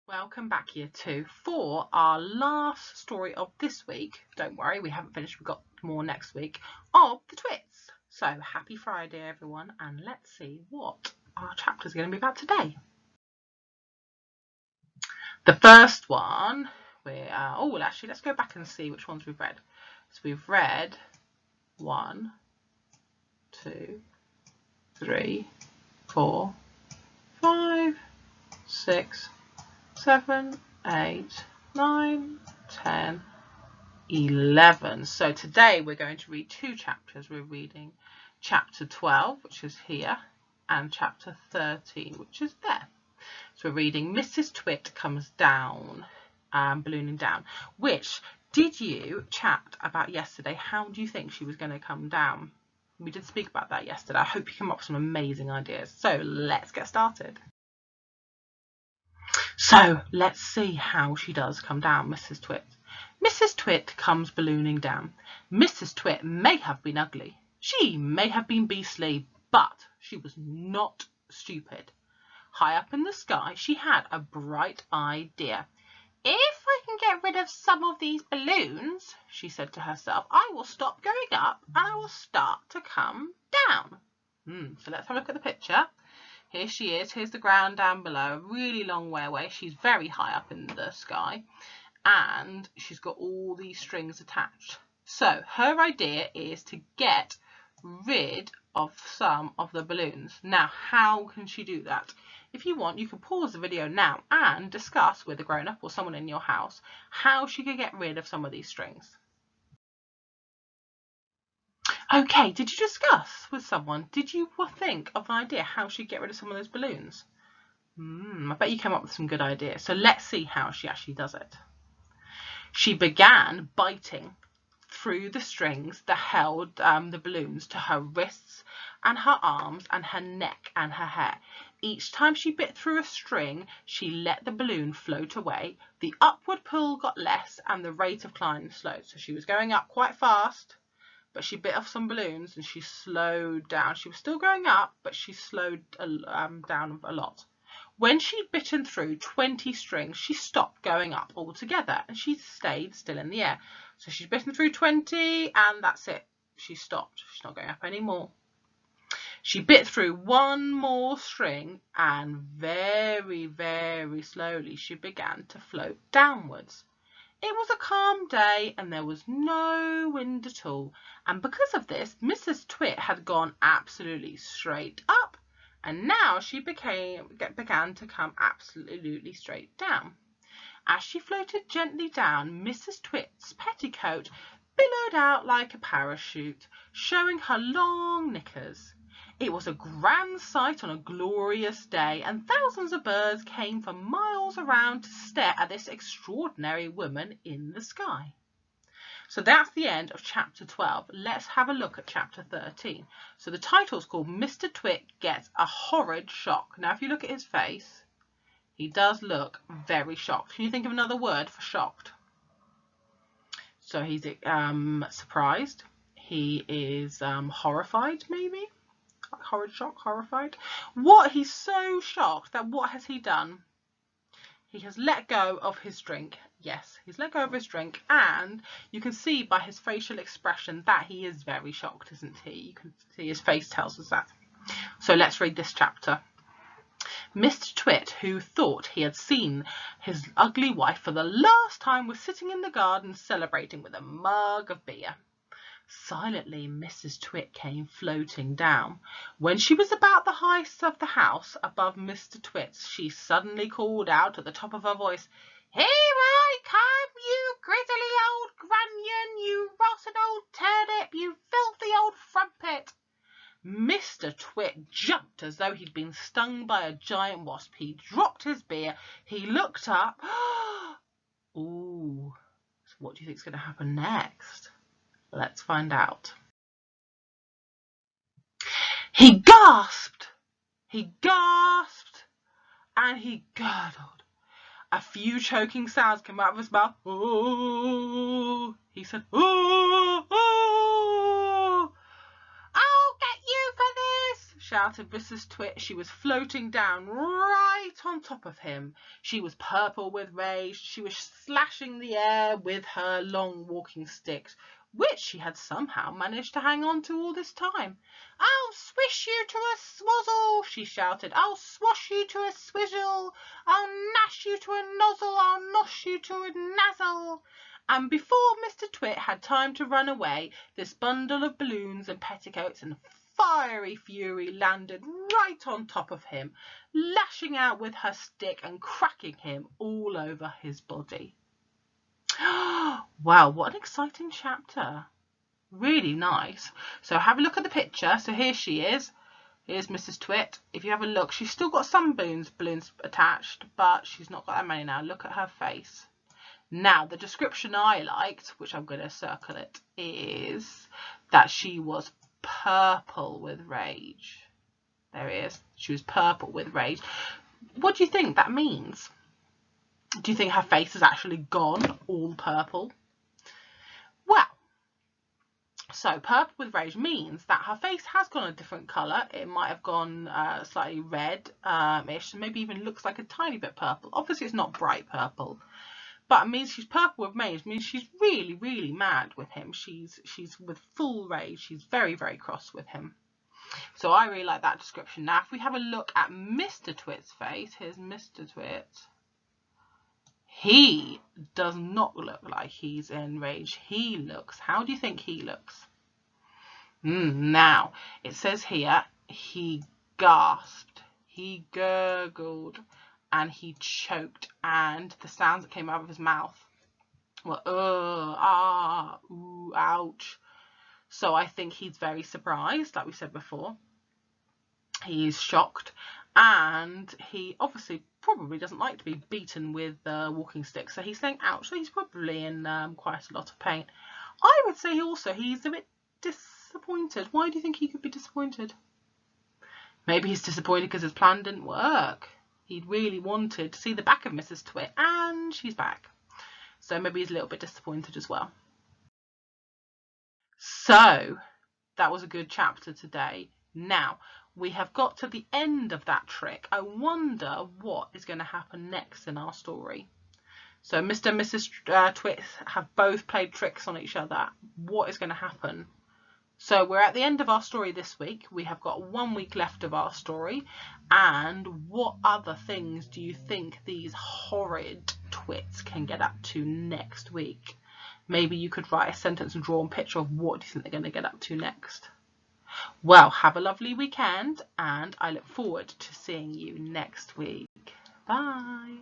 Welcome back, year 2, for our last story of this week. Don't worry, we haven't finished, we've got more next week, of the Twits. So happy Friday, everyone, and let's see what our chapter is going to be about today. The first one, actually, let's go back and see which ones we've read. So we've read 1, 2, 3, 4, 5, 6, 7, 8, 9, 10, 11. So today we're going to read 2 chapters. We're reading chapter 12, which is here, and chapter 13, which is there. So we're reading Mrs. Twit Comes Down, Ballooning Down, which did you chat about yesterday? How do you think she was going to come down? We did speak about that yesterday. I hope you come up with some amazing ideas. So let's get started. So let's see how she does come down, Mrs. Twit. Mrs. Twit comes ballooning down. Mrs. Twit may have been ugly. She may have been beastly, but she was not stupid. High up in the sky, she had a bright idea. If I can get rid of some of these balloons, she said to herself, I will stop going up and I will start to come down. So let's have a look at the picture. Here she is. Here's the ground down below, a really long way away. She's very high up in the sky and she's got all these strings attached. So her idea is to get rid of some of the balloons. Now, how can she do that? If you want, you can pause the video now and discuss with a grown-up or someone in your house how she could get rid of some of these strings. Okay, did you discuss with someone? Did you think of an idea how she'd get rid of some of those balloons? I bet you came up with some good ideas. So let's see how she actually does it. She began biting through the strings that held the balloons to her wrists and her arms and her neck and her hair. Each time she bit through a string, she let the balloon float away. The upward pull got less and the rate of climb slowed. So she was going up quite fast, but she bit off some balloons and she slowed down. She was still going up, but she slowed down a lot. When she'd bitten through 20 strings, she stopped going up altogether and she stayed still in the air. So she's bitten through 20 and that's it. She stopped. She's not going up anymore. She bit through one more string and very, very slowly she began to float downwards. It was a calm day and there was no wind at all. And because of this, Mrs. Twit had gone absolutely straight up and now she began to come absolutely straight down. As she floated gently down, Mrs. Twit's petticoat billowed out like a parachute, showing her long knickers. It was a grand sight on a glorious day, and thousands of birds came for miles around to stare at this extraordinary woman in the sky. So that's the end of chapter 12. Let's have a look at chapter 13. So the title is called Mr. Twit Gets a Horrid Shock. Now, if you look at his face, he does look very shocked. Can you think of another word for shocked? So he's surprised. He is horrified, maybe? Horrid shock, horrified. He's so shocked that what has he done? He has let go of his drink. Yes, he's let go of his drink, and you can see by his facial expression that he is very shocked, isn't he? You can see his face tells us that. So let's read this chapter. Mr. Twit, who thought he had seen his ugly wife for the last time, was sitting in the garden celebrating with a mug of beer. Silently, Mrs. Twit came floating down. When she was about the height of the house above Mr. Twit's, she suddenly called out at the top of her voice, Here I come, you grizzly old grunion, you rotten old turnip, you filthy old frumpet. Mr. Twit jumped as though he'd been stung by a giant wasp. He dropped his beer. He looked up. Ooh, so what do you think is going to happen next? Let's find out. He gasped, and he gurgled. A few choking sounds came out of his mouth. Oh, he said, oh, oh. I'll get you for this, shouted Mrs. Twit. She was floating down right on top of him. She was purple with rage. She was slashing the air with her long walking sticks, which she had somehow managed to hang on to all this time. "I'll swish you to a swazzle," she shouted. "I'll swash you to a swizzle. I'll nash you to a nozzle. I'll nosh you to a nazzle." And before Mr. Twit had time to run away, this bundle of balloons and petticoats and fiery fury landed right on top of him, lashing out with her stick and cracking him all over his body. Wow, what an exciting chapter. Really nice. So have a look at the picture. So here she is. Here's Mrs. Twit. If you have a look, she's still got some balloons attached, but she's not got that many now. Look at her face. Now, the description I liked, which I'm going to circle it, is that she was purple with rage. There it is. She was purple with rage. What do you think that means? Do you think her face has actually gone all purple? Well, so purple with rage means that her face has gone a different colour. It might have gone slightly red-ish, maybe even looks like a tiny bit purple. Obviously, it's not bright purple. But it means she's purple with rage. It means she's really, really mad with him. She's with full rage. She's very, very cross with him. So I really like that description. Now, if we have a look at Mr. Twit's face, here's Mr. Twit. He does not look like he's in rage. He looks, how do you think he looks? Now, it says here, he gasped, he gurgled, and he choked, and the sounds that came out of his mouth were ooh, ouch. So I think he's very surprised, like we said before. He's shocked, and he obviously probably doesn't like to be beaten with walking sticks, so he's saying ouch. So he's probably in quite a lot of pain. I would say also he's a bit disappointed. Why do you think he could be disappointed? Maybe he's disappointed because his plan didn't work. He really wanted to see the back of Mrs. Twit, and she's back. So maybe he's a little bit disappointed as well. So that was a good chapter today. Now, we have got to the end of that trick. I wonder what is going to happen next in our story. So Mr. and Mrs. Twit have both played tricks on each other. What is going to happen? So we're at the end of our story this week. We have got 1 week left of our story. And what other things do you think these horrid twits can get up to next week? Maybe you could write a sentence and draw a picture of what do you think they're going to get up to next. Well, have a lovely weekend, and I look forward to seeing you next week. Bye.